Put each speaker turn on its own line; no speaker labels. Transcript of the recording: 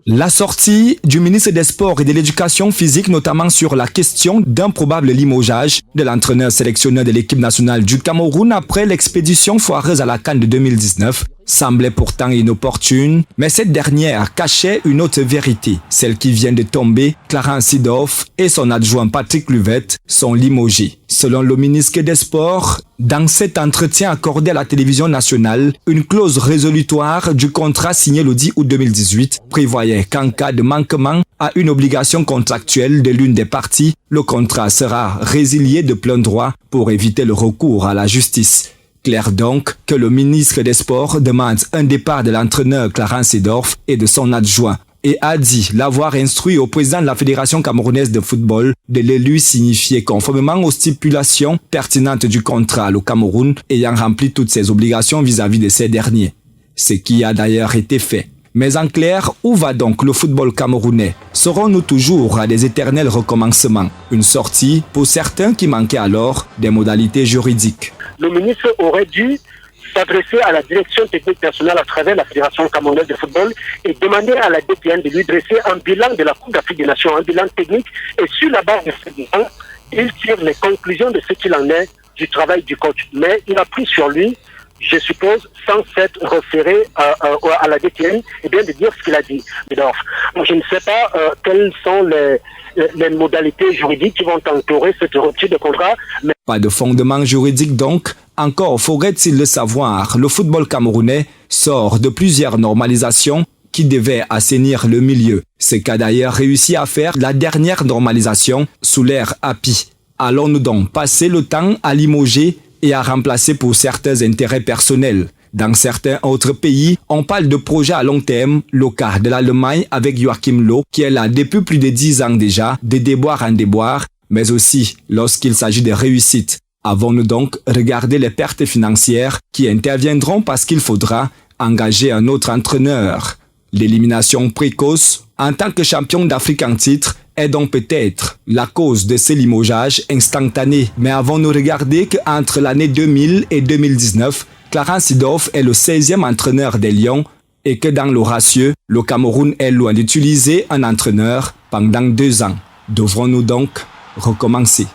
La sortie du ministre des Sports et de l'Éducation physique, notamment sur la question d'un probable limogeage de l'entraîneur sélectionneur de l'équipe nationale du Cameroun après l'expédition foireuse à la CAN de 2019, semblait pourtant inopportune, mais cette dernière cachait une autre vérité, celle qui vient de tomber. Clarence Seedorf et son adjoint Patrick Kluivert sont limogés. Selon le ministre des Sports, dans cet entretien accordé à la télévision nationale, une clause résolutoire du contrat signé le 10 août 2018 prévoyait qu'en cas de manquement à une obligation contractuelle de l'une des parties, le contrat sera résilié de plein droit pour éviter le recours à la justice. Clair donc que le ministre des Sports demande un départ de l'entraîneur Clarence Seedorf et de son adjoint et a dit l'avoir instruit au président de la Fédération camerounaise de football de le lui signifier conformément aux stipulations pertinentes du contrat, le Cameroun ayant rempli toutes ses obligations vis-à-vis de ces derniers. Ce qui a d'ailleurs été fait. Mais en clair, où va donc le football camerounais? Serons-nous toujours à des éternels recommencements? Une sortie pour certains qui manquaient alors des modalités juridiques.
Le ministre aurait dû s'adresser à la direction technique nationale à travers la Fédération camerounaise de football et demander à la DTN de lui dresser un bilan de la Coupe d'Afrique des Nations, un bilan technique, et sur la base de ce bilan, il tire les conclusions de ce qu'il en est du travail du coach. Mais il a pris sur lui, je suppose, sans s'être référé à la DTN, et bien de dire ce qu'il a dit. Je ne sais pas quelles sont les modalités juridiques qui vont entourer cette rupture de contrat. Mais...
Pas de fondement juridique donc. Encore faudrait-il le savoir, le football camerounais sort de plusieurs normalisations qui devaient assainir le milieu. Ce qu'a d'ailleurs réussi à faire la dernière normalisation sous l'ère Happy. Allons-nous donc passer le temps à limoger et à remplacer pour certains intérêts personnels? Dans certains autres pays, on parle de projets à long terme, le cas de l'Allemagne avec Joachim Löw, qui est là depuis plus de 10 ans déjà, de déboire en déboire, mais aussi lorsqu'il s'agit de réussite. Avons-nous donc regardé les pertes financières qui interviendront parce qu'il faudra engager un autre entraîneur? L'élimination précoce, en tant que champion d'Afrique en titre, est donc peut-être la cause de ces limogeages instantanés. Mais avons-nous regardé qu'entre l'année 2000 et 2019, Clarence Seedorf est le 16e entraîneur des Lions et que dans le ratio, le Cameroun est loin d'utiliser un entraîneur pendant 2 ans. Devrons-nous donc recommencer?